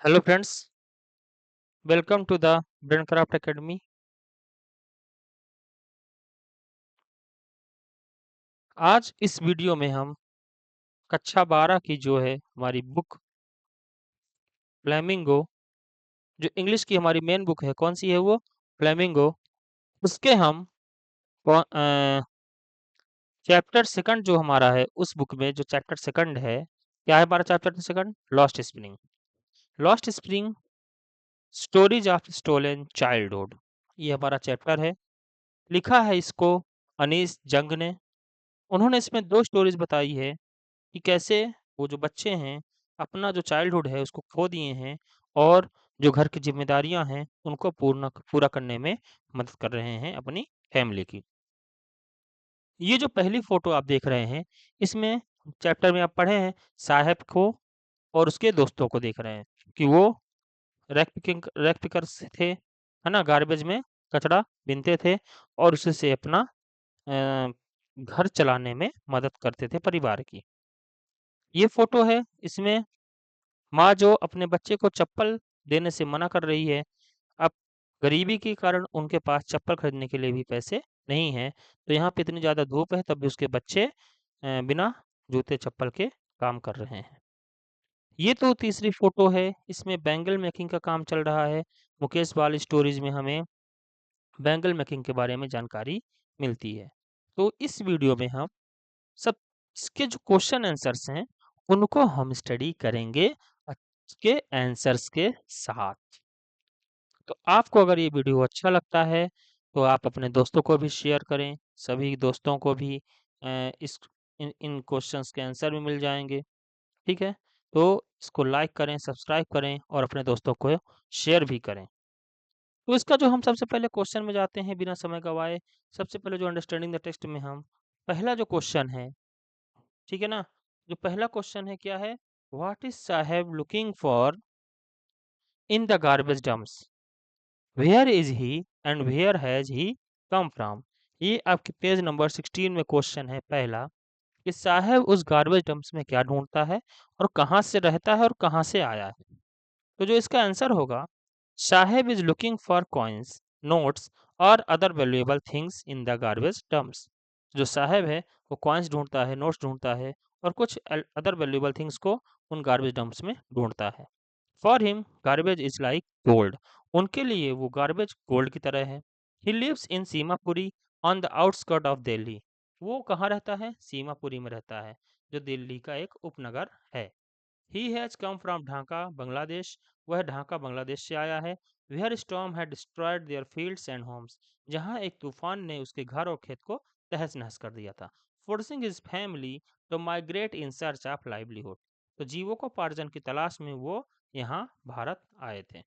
Hello friends, welcome to the Braincraft Academy. आज इस video में हम कक्षा 12 की जो है हमारी बुक फ्लेमिंगो, जो इंग्लिश की हमारी मेन बुक है, कौन सी है वो? फ्लेमिंगो। उसके हम चैप्टर सेकंड जो हमारा है उस बुक में जो चैप्टर सेकंड है, क्या है हमारा chapter second? Lost spring. Lost spring, stories of stolen childhood, ये हमारा चैप्टर है। लिखा है इसको अनीस जंग ने। उन्होंने इसमें दो स्टोरीज बताई है कि कैसे वो जो बच्चे हैं अपना जो चाइल्डहुड है उसको खो दिए हैं और जो घर की जिम्मेदारियां हैं उनको पूरा करने में मदद कर रहे हैं अपनी फैमिली की। ये जो पहली फोटो आप देख रहे हैं, इसमें चैप्टर में आप पढ़े हैं साहेब को और उसके दोस्तों को देख रहे हैं कि वो रैक पिकर्स थे, है ना, गार्बेज में कचरा बीनते थे और उसी से अपना घर चलाने में मदद करते थे परिवार की। ये फोटो है, इसमें माँ जो अपने बच्चे को चप्पल देने से मना कर रही है। अब गरीबी के कारण उनके पास चप्पल खरीदने के लिए भी पैसे नहीं हैं, तो यहाँ पे इतनी ज़्यादा धूप है तब भी उसके बच्चे बिना जूते चप्पल के काम कर रहे हैं। ये तो तीसरी फोटो है, इसमें बैंगल मेकिंग का काम चल रहा है। मुकेश वाली स्टोरीज में हमें बैंगल मेकिंग के बारे में जानकारी मिलती है। तो इस वीडियो में हम सब इसके जो क्वेश्चन आंसर्स हैं उनको हम स्टडी करेंगे के आंसर्स के साथ। तो आपको अगर ये वीडियो अच्छा लगता है तो आप अपने दोस्तों को भी शेयर करें, सभी दोस्तों को भी इस इन क्वेश्चंस के आंसर भी मिल जाएंगे। ठीक है, तो इसको लाइक करें, सब्सक्राइब करें और अपने दोस्तों को शेयर भी करें। तो इसका जो हम सबसे पहले क्वेश्चन में जाते हैं बिना समय गवाए। सबसे पहले जो अंडरस्टैंडिंग द टेक्स्ट में हम पहला जो क्वेश्चन है, ठीक है ना, जो पहला क्वेश्चन है क्या है? What is Saheb looking for in the garbage dumps? Where is he and where has he come from? ये आपके पेज नंबर 16 में क्वेश्चन है पहला, कि साहब उस गार्बेज डंप्स में क्या ढूंढता है और कहाँ से रहता है और कहाँ से आया है। तो जो इसका आंसर होगा, Saheb is looking for coins, notes और other valuable things in the garbage dumps. जो साहेब है वो कॉइन्स ढूंढता है, नोट्स ढूंढता है और कुछ अदर वैल्यूएबल थिंग्स को उन गार्बेज डंप्स में ढूंढता है। For him garbage is like gold, उनके लिए वो गार्बेज गोल्ड की तरह है। He lives in Seemapuri on the outskirt of Delhi, वो कहाँ रहता है? सीमापुरी में रहता है, जो दिल्ली का एक उपनगर है। He has come from Dhaka Bangladesh, वह ढाका बांग्लादेश से आया है। Where storm had destroyed their fields and homes, जहाँ एक तूफान ने उसके घर और खेत को तहस नहस कर दिया था। Forcing his family to migrate in search of livelihood, तो जीवोपार्जन की तलाश में वो यहाँ भारत आए थे।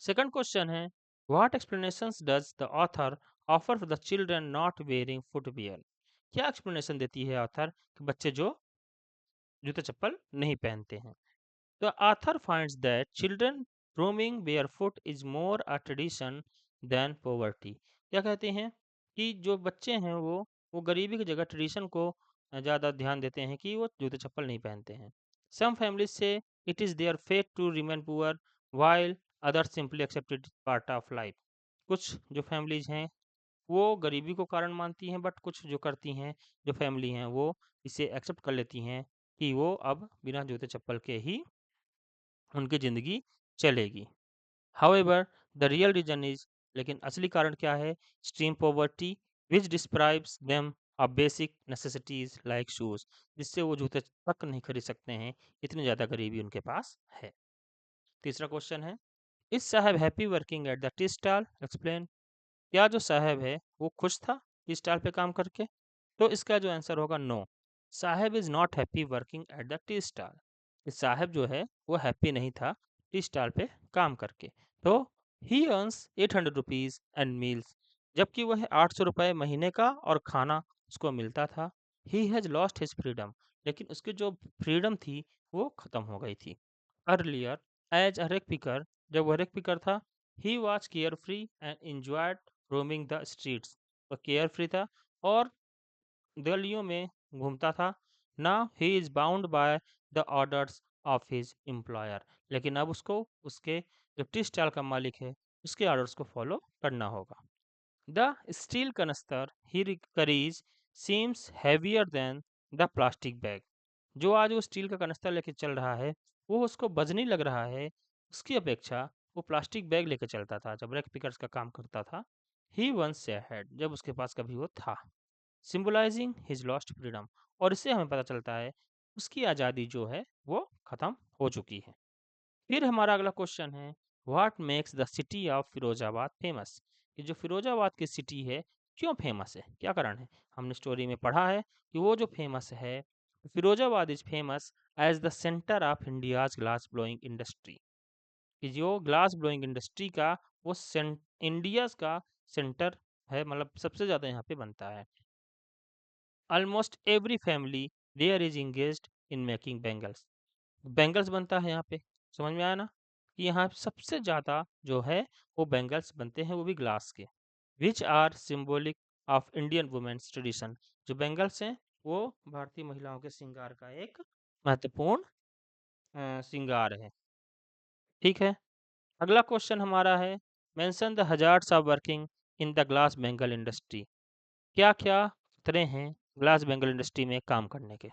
सेकंड क्वेश्चन है, what explanations does the author offer for the children not wearing footwear? क्या एक्सप्लेनेशन देती है ऑथर कि बच्चे जो जूते चप्पल नहीं पहनते हैं? The author finds that children roaming barefoot is more a tradition than poverty. क्या कहते हैं कि जो बच्चे हैं वो गरीबी की जगह ट्रेडिशन को ज़्यादा ध्यान देते हैं कि वो जूते चप्पल नहीं पहनते हैं। Some families say it is their fate to remain poor while others simply accept it part of life. कुछ जो फैमिलीज हैं वो गरीबी को कारण मानती हैं, बट कुछ जो करती हैं, जो फैमिली हैं वो इसे एक्सेप्ट कर लेती हैं कि वो अब बिना जूते चप्पल के ही उनकी ज़िंदगी चलेगी। However the real reason is, लेकिन असली कारण क्या है? Extreme poverty which describes them a basic necessities like shoes, जिससे वो जूते तक नहीं खरीद सकते हैं, इतनी ज़्यादा गरीबी उनके पास है। तीसरा क्वेश्चन है, इस साहब happy working at the tea stall? Explain. क्या जो साहब है वो खुश था टी स्टॉल पे काम करके? तो इसका जो आंसर होगा नो, साहब is not happy working at the tea stall. साहब जो है वो हैप्पी नहीं था टी स्टॉल पे काम करके। तो ही अर्न्स 800 रुपीज एंड मील्स, जबकि वह 800 रुपये महीने का और खाना उसको मिलता था। He has lost his freedom, लेकिन उसकी जो फ्रीडम थी वो खत्म हो गई थी। Earlier as a rag picker, जब वह रेक पिकर था, he was care free and enjoyed roaming the streets, वह केयर फ्री था और गलियों में घूमता था। Now he is bound by the orders of his employer, लेकिन अब उसको उसके जो टी स्टॉल का मालिक है उसके ऑर्डर्स को फॉलो करना होगा। The steel canister he carries seems heavier than the plastic bag. जो आज वो स्टील का कनस्तर लेके चल रहा है वो उसको वजनी लग रहा है उसकी अपेक्षा वो प्लास्टिक बैग लेके चलता था जब रेक पिकर्स का काम करता था। ही वंस हैड, जब उसके पास कभी वो था, सिंबलाइजिंग हिज लॉस्ट फ्रीडम, और इससे हमें पता चलता है उसकी आज़ादी जो है वो ख़त्म हो चुकी है। फिर हमारा अगला क्वेश्चन है, what makes the city of Firozabad famous. कि जो फिरोजाबाद की सिटी है क्यों फेमस है, क्या कारण है। हमने स्टोरी में पढ़ा है कि वो जो फेमस है, Firozabad is famous as the centre of India's glass blowing industry. कि जो ग्लास ब्लोइंग इंडस्ट्री का वो इंडिया का सेंटर है, मतलब सबसे ज़्यादा यहाँ पे बनता है। Almost every family there is engaged in making bangles. Bangles बनता है यहाँ पे, समझ में आया ना, कि यहाँ सबसे ज़्यादा जो है वो बैंगल्स बनते हैं, वो भी ग्लास के, which are symbolic of Indian women's tradition. जो बैंगल्स हैं वो भारतीय महिलाओं के श्रृंगार का एक महत्वपूर्ण श्रृंगार है। ठीक है, अगला क्वेश्चन हमारा है, mention the hazards of working in the glass bangle industry. क्या क्या खतरे हैं ग्लास बैंगल इंडस्ट्री में काम करने के।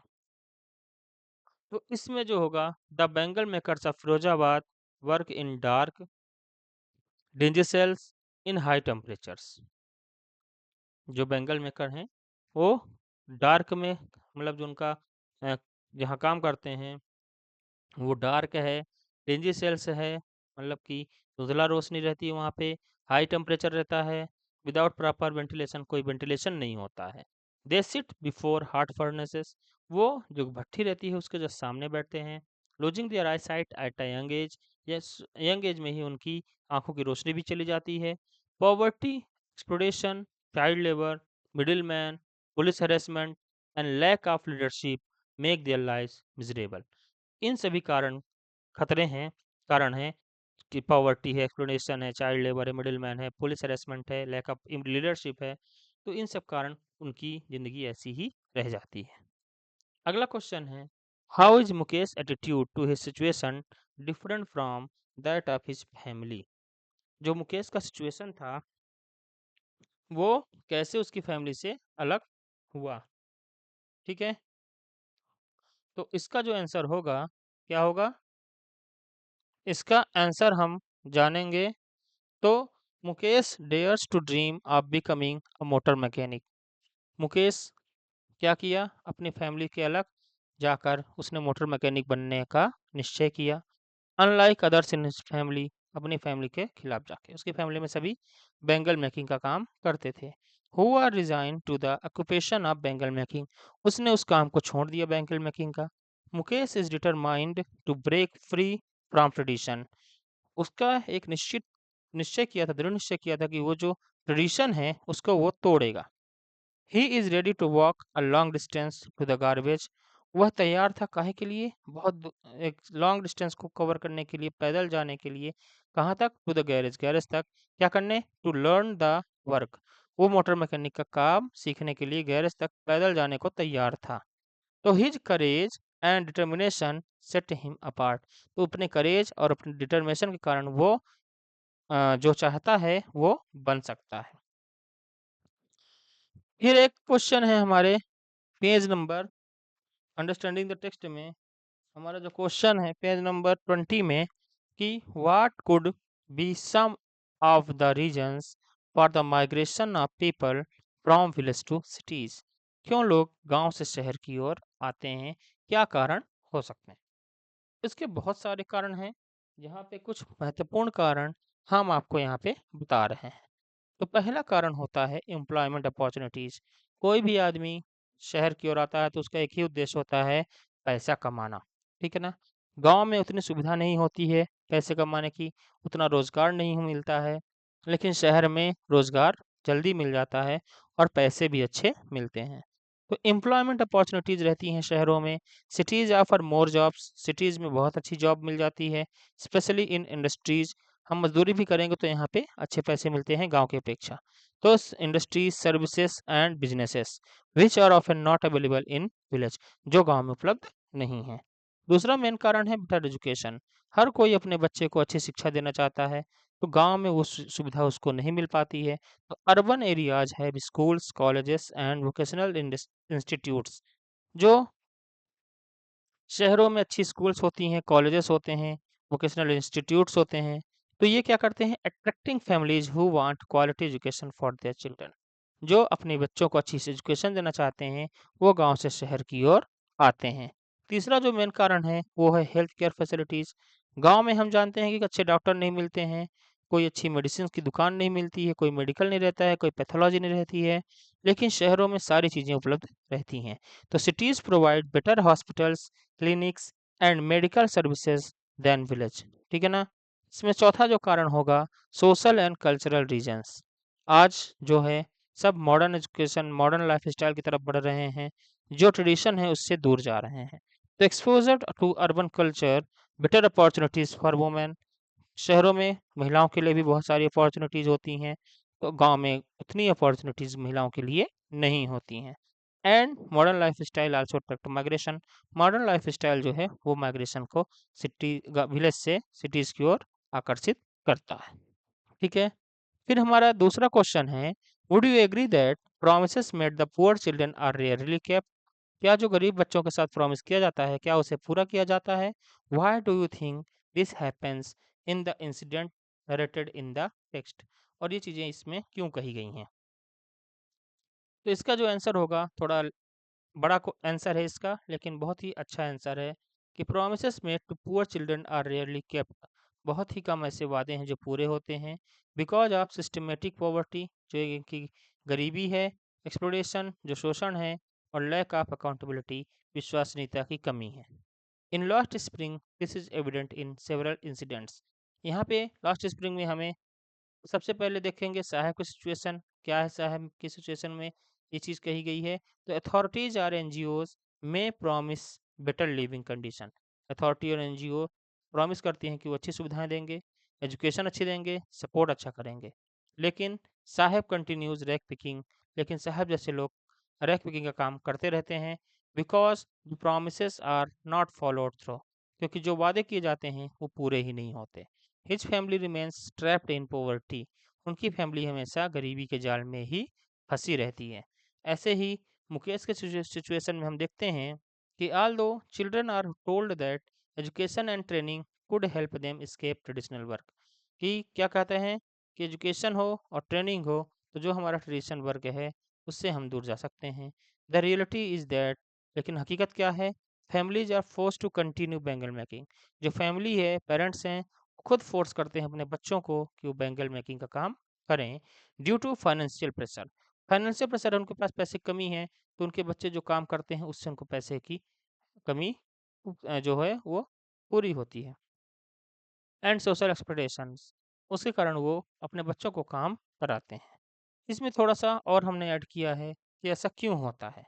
तो इसमें जो होगा, the bangle makers of Firozabad work in dark danger cells in high temperatures. जो बैंगल मेकर हैं वो डार्क में, मतलब जो उनका जहाँ काम करते हैं वो डार्क है, डेंजर सेल्स है, मतलब कि उजला रोशनी रहती है वहाँ पे, हाई टेम्परेचर रहता है, विदाउट प्रॉपर वेंटिलेशन, कोई वेंटिलेशन नहीं होता है। They sit before hot furnaces, वो जो भट्ठी रहती है उसके जस्ट सामने बैठते हैं। Losing their eye sight at a young age, yes young age में ही उनकी आंखों की रोशनी भी चली जाती है। Poverty, exploitation, child labour, middle man, police harassment and lack of leadership make their life miserable. इन सभी कारण हैं कि पॉवर्टी है, एक्सप्लोनेशन है, चाइल्ड लेबर है, मिडिल मैन है, पुलिस हरेसमेंट है, लैक ऑफ लीडरशिप है। तो इन सब कारण उनकी ज़िंदगी ऐसी ही रह जाती है। अगला क्वेश्चन है, how is Mukesh attitude to his situation different from that of his family. जो मुकेश का सिचुएशन था वो कैसे उसकी फैमिली से अलग हुआ। ठीक है, तो इसका जो आंसर होगा, क्या होगा, इसका आंसर हम जानेंगे। तो Mukesh dares to dream of becoming a motor mechanic. Mukesh क्या किया, अपनी फैमिली के अलग जाकर उसने मोटर मैकेनिक बनने का निश्चय किया। Unlike others in his family, अपनी फैमिली के खिलाफ जाके, उसकी फैमिली में सभी बैंगल मेकिंग का काम करते थे। Who are resign to the occupation of bangle making, उसने उस काम को छोड़ दिया बैंगल मेकिंग का। Mukesh is determined to break free from tradition, उसका एक निश्चय किया था, दृढ़ निश्चय किया था कि वो जो ट्रेडिशन है उसको वो तोड़ेगा। He is ready to walk a long distance to the garbage, वह तैयार था काहे के लिए, एक लॉन्ग डिस्टेंस को कवर करने के लिए, पैदल जाने के लिए। कहाँ तक, टू द गैरेज, गैरेज तक, क्या करने, टू लर्न द वर्क, वो मोटर मैकेनिक का काम सीखने के लिए गैरेज तक पैदल जाने को तैयार था। तो his courage and determination set him apart, तो अपने करेज और अपने डिटर्मिनेशन के कारण वो जो चाहता है वो बन सकता है। फिर एक क्वेश्चन है हमारे page number understanding the text में, हमारा जो क्वेश्चन है पेज नंबर 20 में, कि what could be some of the reasons for the migration of people from village to cities. क्यों लोग गांव से शहर की ओर आते हैं, क्या कारण हो सकते हैं। इसके बहुत सारे कारण हैं, यहाँ पे कुछ महत्वपूर्ण कारण हम आपको यहाँ पे बता रहे हैं। तो पहला कारण होता है एम्प्लॉयमेंट अपॉर्चुनिटीज। कोई भी आदमी शहर की ओर आता है तो उसका एक ही उद्देश्य होता है, पैसा कमाना। ठीक है ना, गांव में उतनी सुविधा नहीं होती है पैसे कमाने की, उतना रोजगार नहीं मिलता है, लेकिन शहर में रोजगार जल्दी मिल जाता है और पैसे भी अच्छे मिलते हैं। तो एम्प्लॉयमेंट अपॉर्चुनिटीज रहती हैं शहरों में। Cities offer more jobs, cities में बहुत अच्छी जॉब मिल जाती है, स्पेशली इन इंडस्ट्रीज। हम मजदूरी भी करेंगे तो यहाँ पे अच्छे पैसे मिलते हैं गांव की अपेक्षा। तो industries, services and businesses which are often not available in village, जो गांव में उपलब्ध नहीं है। दूसरा मेन कारण है बेटर एजुकेशन। हर कोई अपने बच्चे को अच्छी शिक्षा देना चाहता है, तो गांव में वो सुविधा उसको नहीं मिल पाती है। तो अर्बन एरियाज है schools, colleges and vocational institutes. जो शहरों में अच्छी स्कूल्स होती हैं, कॉलेजेस होते हैं, वोकेशनल इंस्टीट्यूट्स होते हैं, तो ये क्या करते हैं, attracting families who want quality education for their children. जो अपने बच्चों को अच्छी सी एजुकेशन देना चाहते हैं, वो गांव से शहर की ओर आते हैं। तीसरा जो मेन कारण है वो है हेल्थ केयर फैसिलिटीज़। गांव में हम जानते हैं कि अच्छे डॉक्टर नहीं मिलते हैं, कोई अच्छी मेडिसिन की दुकान नहीं मिलती है, कोई मेडिकल नहीं रहता है, कोई पैथोलॉजी नहीं रहती है, लेकिन शहरों में सारी चीज़ें उपलब्ध रहती हैं। तो cities provide better hospitals, clinics and medical services than village. ठीक है ना। इसमें चौथा जो कारण होगा सोशल एंड कल्चरल रीजन्स। आज जो है सब मॉडर्न एजुकेशन, मॉडर्न लाइफस्टाइल की तरफ बढ़ रहे हैं, जो ट्रेडिशन है उससे दूर जा रहे हैं। तो exposure to urban culture, better opportunities for women. शहरों में महिलाओं के लिए भी बहुत सारी अपॉर्चुनिटीज होती हैं, तो गांव में उतनी अपॉर्चुनिटीज महिलाओं के लिए नहीं होती हैं। And modern life style also attract migration. Modern life style जो है वो माइग्रेशन को सिटी विलेज से सिटीज की ओर आकर्षित करता है। ठीक है। फिर हमारा दूसरा क्वेश्चन है, would you agree that promises made the poor children are rarely kept. क्या जो गरीब बच्चों के साथ प्रॉमिस किया जाता है, क्या उसे पूरा किया जाता है? Why do you think this happens in the incident narrated in the text. और ये चीज़ें इसमें क्यों कही गई हैं? तो इसका जो आंसर होगा, थोड़ा बड़ा आंसर है इसका, लेकिन बहुत ही अच्छा आंसर है कि promises made to poor children are rarely kept. बहुत ही कम ऐसे वादे हैं जो पूरे होते हैं, बिकॉज ऑफ सिस्टमेटिक पॉवर्टी, जो कि गरीबी है, एक्सप्लोरेशन जो शोषण है, और लैक ऑफ अकाउंटेबिलिटी विश्वसनीयता की कमी है। In last spring this is evident in several incidents. यहाँ पे लास्ट स्प्रिंग में हमें सबसे पहले देखेंगे साहब की सिचुएशन क्या है। साहब की सिचुएशन में ये चीज़ कही गई है, तो अथॉरिटीज और एनजीओज में promise better living condition. Authority और एनजीओ प्रॉमिस करती हैं कि वो अच्छी सुविधाएं देंगे, एजुकेशन अच्छी देंगे, सपोर्ट अच्छा करेंगे, लेकिन साहब कंटिन्यूज रैक पिकिंग। लेकिन साहब जैसे लोग रैक पिकिंग का काम करते रहते हैं, because the promise are not followed through. क्योंकि जो वादे किए जाते हैं वो पूरे ही नहीं होते। His family remains trapped in poverty. उनकी फैमिली हमेशा गरीबी के जाल में ही फंसी रहती है। ऐसे ही मुकेश के सिचुएशन में हम देखते हैं कि although children are told that education and training could help them escape traditional work. कि क्या कहते हैं कि एजुकेशन हो और ट्रेनिंग हो तो जो हमारा ट्रेडिशनल वर्क है उससे हम दूर जा सकते हैं। द रियलिटी इज़ दैट, लेकिन हकीकत क्या है, families are force to continue bangle making. जो फैमिली है, पेरेंट्स हैं, खुद फोर्स करते हैं अपने बच्चों को कि वो बैंगल मेकिंग का काम करें, due to financial pressure. Financial pressure, उनके पास पैसे की कमी है, तो उनके बच्चे जो काम करते हैं उससे उनको पैसे की कमी जो है वो पूरी होती है। एंड सोशल एक्सपेक्टेशंस, उसके कारण वो अपने बच्चों को काम कराते हैं। इसमें थोड़ा सा और हमने ऐड किया है कि ऐसा क्यों होता है।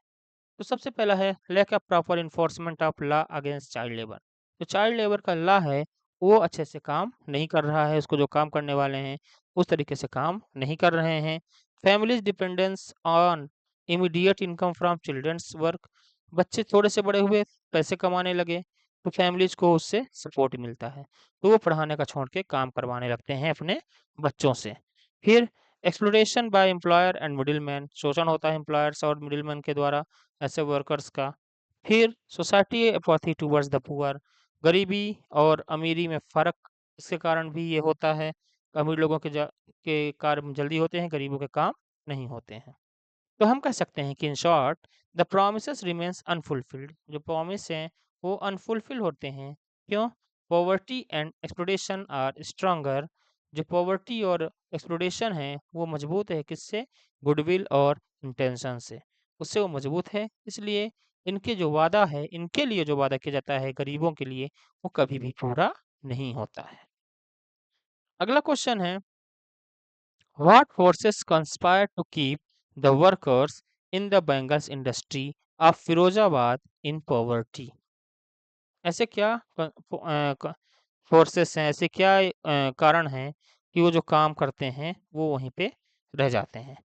तो सबसे पहला है lack of proper enforcement of law against child labour. जो चाइल्ड लेबर का लॉ है वो अच्छे से काम नहीं कर रहा है, उसको जो काम करने वाले हैं उस तरीके से काम नहीं कर रहे हैं। Families dependence on immediate income from children's work. बच्चे थोड़े से बड़े हुए, पैसे कमाने लगे, तो फैमिलीज को उससे सपोर्ट मिलता है, तो वो पढ़ाने का छोड़ के काम करवाने लगते हैं अपने बच्चों से। फिर exploration by employer and middle man, शोषण होता है एम्प्लॉयर्स और मिडिल मैन के द्वारा ऐसे वर्कर्स का। फिर society apathy towards the poor, गरीबी और अमीरी में फ़र्क, इसके कारण भी ये होता है। अमीर लोगों के कार्य जल्दी होते हैं, गरीबों के काम नहीं होते हैं। तो हम कह सकते हैं कि in short the promise remains unfulfilled. जो प्रॉमिस हैं वो अनफुलफिल होते हैं। क्यों? Poverty and exploitation are stronger. जो पॉवर्टी और एक्सप्लोटेशन है वो मजबूत है, किससे? गुडविल और इंटेंशन से, उससे वो मजबूत है। इसलिए इनके जो वादा है, इनके लिए जो वादा किया जाता है गरीबों के लिए, वो कभी भी पूरा नहीं होता है। अगला क्वेश्चन है, what forces conspire to keep the workers in the Bengals industry of Firozabad in poverty? ऐसे क्या फोर्सेस हैं, ऐसे क्या कारण हैं कि वो जो काम करते हैं वो वहीं पे रह जाते हैं?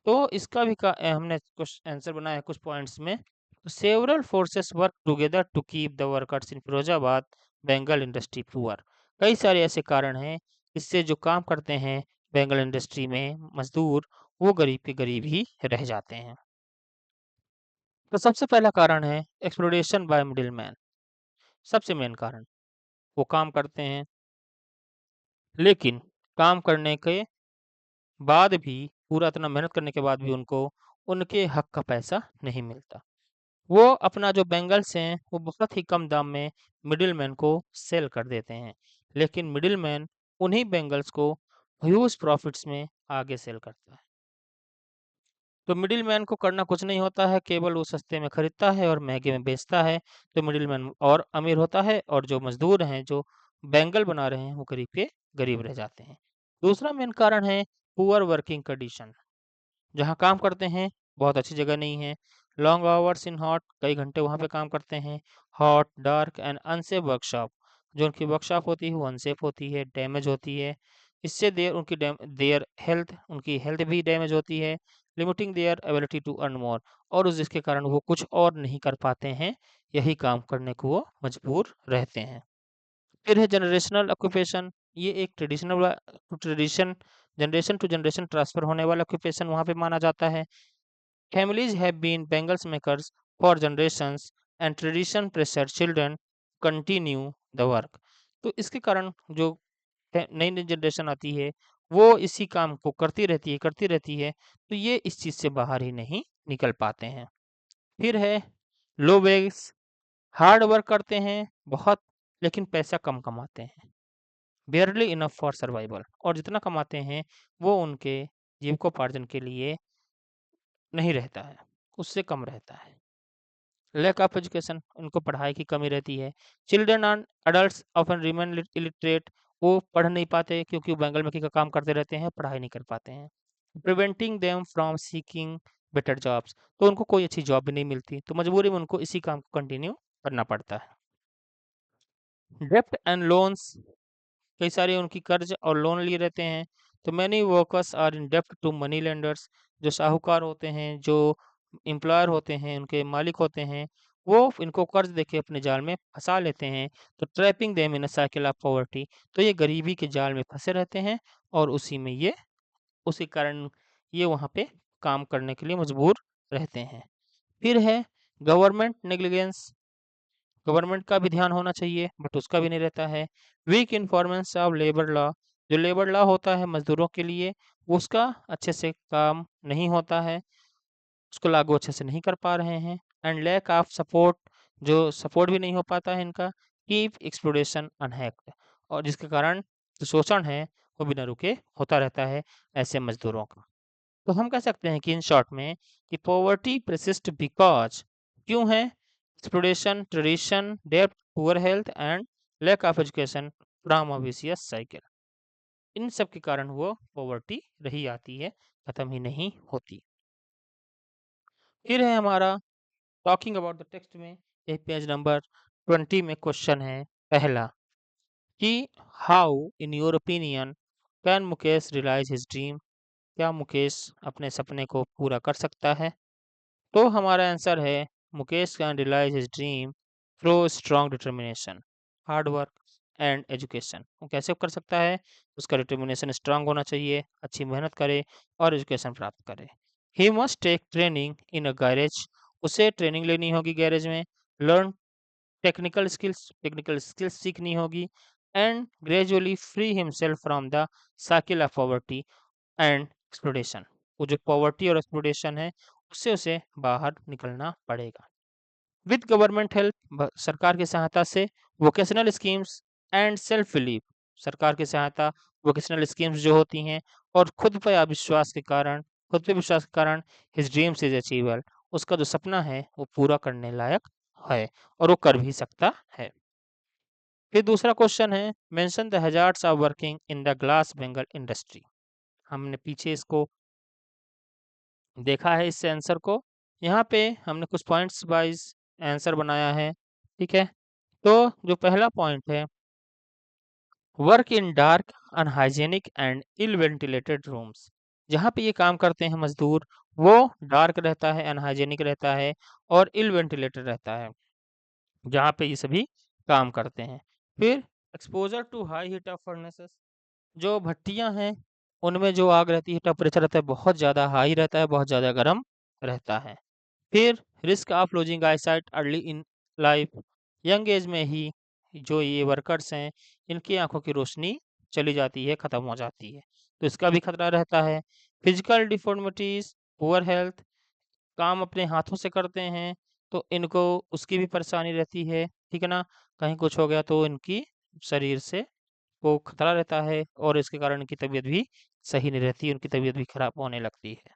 तो इसका भी हमने कुछ आंसर बनाया है कुछ पॉइंट्स में। Several forces work together to keep the workers in Firozabad bangle industry poor. कई सारे ऐसे कारण हैं इससे जो काम करते हैं बेंगल इंडस्ट्री में मजदूर, वो गरीब के गरीब ही रह जाते हैं। तो सबसे पहला कारण है एक्सप्लोरेशन बाय मिडिलमैन। सबसे मेन कारण, वो काम करते हैं लेकिन काम करने के बाद भी, पूरा इतना मेहनत करने के बाद भी उनको उनके हक का पैसा नहीं मिलता। वो अपना जो बैंगल्स हैं वो बहुत ही कम दाम में मिडिलमैन को सेल कर देते हैं, लेकिन मिडिलमैन उन्हीं बैंगल्स को ह्यूज प्रॉफिट्स में आगे सेल करता है। तो मिडिलमैन को करना कुछ नहीं होता है, केवल वो सस्ते में खरीदता है और महंगे में बेचता है। तो मिडिलमैन और अमीर होता है और जो मजदूर हैं, जो बैंगल बना रहे हैं, वो गरीब के गरीब रह जाते हैं। दूसरा मेन कारण है पुअर वर्किंग कंडीशन। जहाँ काम करते हैं बहुत अच्छी जगह नहीं है, लॉन्ग आवर्स इन हॉट, कई घंटे वहाँ पे काम करते हैं, hot dark and unsafe workshop. जो उनकी वर्कशॉप होती है वो अनसेफ होती है, डैमेज होती है। इससे उनकी हेल्थ भी डैमेज होती है, limiting their ability to earn more, और उस जिसके कारण वो कुछ और नहीं कर पाते हैं, यही काम करने को वो मजबूर रहते हैं। फिर है जनरेशनल ऑक्यूपेशन। ये एक tradition generation to generation transfer होने वाला ऑक्यूपेशन वहाँ पे माना जाता है। Families have been bangles makers for generations and tradition pressure children continue the work। तो इसके कारण जो नई नई जनरेशन आती है वो इसी काम को करती रहती है, तो ये इस चीज़ से बाहर ही नहीं निकल पाते हैं। फिर है लो वेज, हार्ड वर्क करते हैं बहुत, लेकिन पैसा कम कमाते हैं, बेयरली इनफ फॉर सर्वाइवल, और जितना कमाते हैं वो उनके जीविकोपार्जन के लिए नहीं रहता है, उससे कम रहता है। लैक ऑफ एजुकेशन, उनको पढ़ाई की कमी रहती है। Children and adults often remain illiterate, वो पढ़ नहीं पाते क्योंकि वो बेंगल में का काम करते रहते हैं, पढ़ाई नहीं कर पाते हैं। Preventing them from seeking better jobs, तो उनको कोई अच्छी जॉब भी नहीं मिलती, तो मजबूरी में उनको इसी काम को कंटिन्यू करना पड़ता है। डेप्ट एंड लोन्स, कई सारे उनकी कर्ज और लोन लिए रहते हैं। तो मैनी वर्कर्स आर इन डेप्ट टू मनी लेंडर्स, जो साहूकार होते हैं, जो एम्प्लॉयर होते हैं, उनके मालिक होते हैं, वो इनको कर्ज देके अपने जाल में फंसा लेते हैं। तो trapping them in a cycle of poverty, तो ये गरीबी के जाल में फंसे रहते हैं और उसी कारण ये वहाँ पे काम करने के लिए मजबूर रहते हैं। फिर है गवर्नमेंट नेग्लिजेंस। गवर्नमेंट का भी ध्यान होना चाहिए बट उसका भी नहीं रहता है। वीक इन्फॉर्मेंस ऑफ लेबर लॉ, जो लेबर लॉ होता है मजदूरों के लिए, वो उसका अच्छे से काम नहीं होता है, उसको लागू अच्छे से नहीं कर पा रहे हैं। एंड लैक ऑफ सपोर्ट, जो सपोर्ट भी नहीं हो पाता है इनका। कीप एक्सप्लोरेशन अनहैक्ड, और जिसके कारण जो शोषण है वो बिना रुके होता रहता है ऐसे मजदूरों का। तो हम कह सकते हैं कि इन शॉर्ट में कि पॉवर्टी परसिस्ट बिकॉज, क्यों है, exploration, tradition, depth, poor health and lack of education from a vicious cycle. इन सब के कारण वो पॉवर्टी रही आती है, खत्म ही नहीं होती। फिर है हमारा टॉकिंग अबाउट द टेक्स्ट में, ये पेज नंबर 20 में क्वेश्चन है पहला कि how in your opinion can Mukesh realise his dream, क्या मुकेश अपने सपने को पूरा कर सकता है। तो हमारा आंसर है Mukesh can realise his dream through strong determination, hard work and education. वो कैसे कर सकता है, उसका डिटर्मिनेशन स्ट्रांग होना चाहिए, अच्छी मेहनत करे और एजुकेशन प्राप्त करे। He must take training in a garage, उसे ट्रेनिंग लेनी होगी गैरेज में। लर्न टेक्निकल स्किल्स सीखनी होगी। And gradually free himself from the cycle of poverty and exploration, वो जो पॉवर्टी और एक्सप्लोरेशन है उससे उसे बाहर निकलना पड़ेगा। विद गवर्नमेंट हेल्प, सरकार की सहायता से, vocational schemes and self relief, सरकार की सहायता, वोकेशनल स्कीम्स जो होती हैं, और खुद पे विश्वास के कारण हिज ड्रीम्स इज अचीवेबल, उसका जो सपना है वो पूरा करने लायक है और वो कर भी सकता है। फिर दूसरा क्वेश्चन है mention the hazards of working in the glass Bengal industry. हमने पीछे इसको देखा है इस आंसर को, यहाँ पे हमने कुछ पॉइंट्स वाइज आंसर बनाया है। ठीक है, तो जो पहला पॉइंट है, work in dark unhygienic and ill ventilated rooms, जहाँ पे ये काम करते हैं मजदूर वो डार्क रहता है, अनहाइजीनिक रहता है और इल वेंटिलेटेड रहता है, जहाँ पे ये सभी काम करते हैं। फिर exposure to high heat of furnaces, जो भट्टियाँ हैं, उनमें जो आग रहती है, टेम्परेचर रहता है बहुत ज़्यादा हाई रहता है, बहुत ज़्यादा गर्म रहता है। फिर risk of losing eyesight early in life, young age में ही जो ये वर्कर्स हैं, इनकी आंखों की रोशनी चली जाती है, ख़त्म हो जाती है, तो इसका भी खतरा रहता है। फिजिकल डिफॉर्मिटीज़, पुअर हेल्थ, काम अपने हाथों से करते हैं तो इनको उसकी भी परेशानी रहती है, ठीक है ना? कहीं कुछ हो गया तो इनकी शरीर से को खतरा रहता है और इसके कारण इनकी तबीयत भी सही नहीं रहती, उनकी तबीयत भी खराब होने लगती है।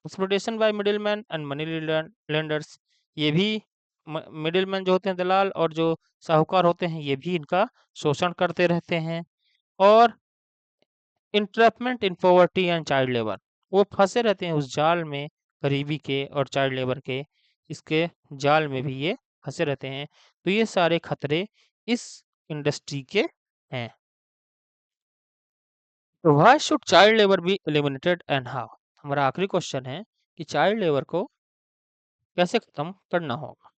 Exploitation by middleman and money lenders, ये भी मिडलमैन जो होते हैं दलाल और जो साहूकार होते हैं, ये भी इनका शोषण करते रहते हैं। और entrapment in poverty and child labour, वो फंसे रहते हैं उस जाल में, गरीबी के और चाइल्ड लेबर के, इसके जाल में भी ये फंसे रहते हैं। तो ये सारे खतरे इस इंडस्ट्री के हैं। तो why should child labour be eliminated and how, हमारा आखिरी क्वेश्चन है कि चाइल्ड लेबर को कैसे खत्म करना होगा।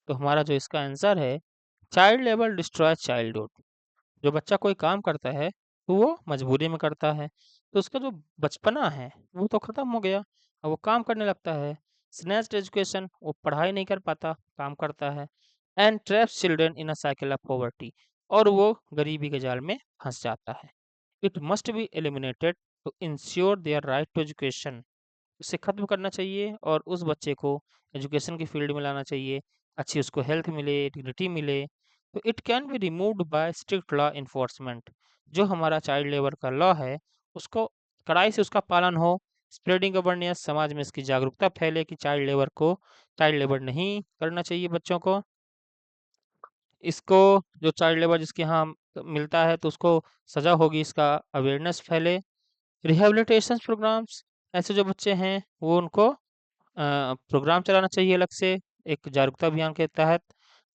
तो हमारा जो इसका आंसर है, चाइल्ड लेबर डिस्ट्रॉय चाइल्डहुड, जो बच्चा कोई काम करता है तो वो मजबूरी में करता है, तो उसका जो बचपना है वो तो खत्म हो गया, अब वो काम करने लगता है। स्नैच्ड एजुकेशन, वो पढ़ाई नहीं कर पाता, काम करता है। And traps children in a cycle of poverty, और वो गरीबी के जाल में फंस जाता है। It must be eliminated to ensure their right to education, उसे ख़त्म करना चाहिए और उस बच्चे को एजुकेशन की फील्ड में लाना चाहिए, अच्छी उसको हेल्थ मिले, डिग्निटी मिले। तो it can be removed by strict law enforcement, जो हमारा चाइल्ड लेबर का लॉ है उसको कड़ाई से उसका पालन हो। स्प्रेडिंग अवेयरनेस, समाज में इसकी जागरूकता फैले कि चाइल्ड लेबर नहीं करना चाहिए बच्चों को। इसको जो चाइल्ड लेबर जिसके यहाँ मिलता है तो उसको सज़ा होगी, इसका अवेयरनेस फैले। रिहैबिलिटेशन प्रोग्राम्स, ऐसे जो बच्चे हैं वो उनको प्रोग्राम चलाना चाहिए अलग से एक जागरूकता अभियान के तहत।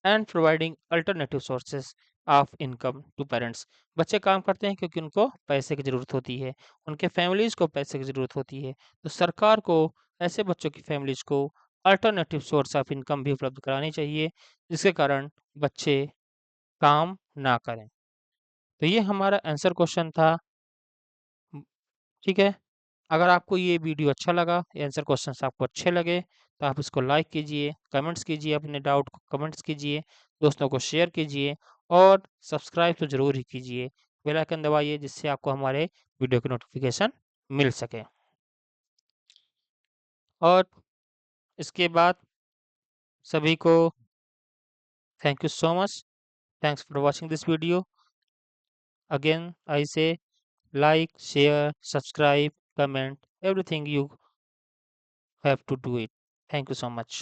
And providing alternative sources of income to parents, बच्चे काम करते हैं क्योंकि उनको पैसे की ज़रूरत होती है, उनके फैमिलीज़ को पैसे की ज़रूरत होती है, तो सरकार को ऐसे बच्चों की फैमिलीज़ को अल्टरनेटिव सोर्स ऑफ इनकम भी उपलब्ध करानी चाहिए, जिसके कारण बच्चे काम ना करें। तो ये हमारा आंसर क्वेश्चन था। ठीक है, अगर आपको ये वीडियो अच्छा लगा, ये आंसर क्वेश्चंस आपको अच्छे लगे, तो आप इसको लाइक कीजिए, कमेंट्स कीजिए, अपने डाउट को कमेंट्स कीजिए, दोस्तों को शेयर कीजिए और सब्सक्राइब तो ज़रूर ही कीजिए। बेल आइकन दबाइए जिससे आपको हमारे वीडियो की नोटिफिकेशन मिल सके। और इसके बाद सभी को thank you so much, thanks for watching this video. Again I से like, share, subscribe, comment, everything you have to do it. Thank you so much.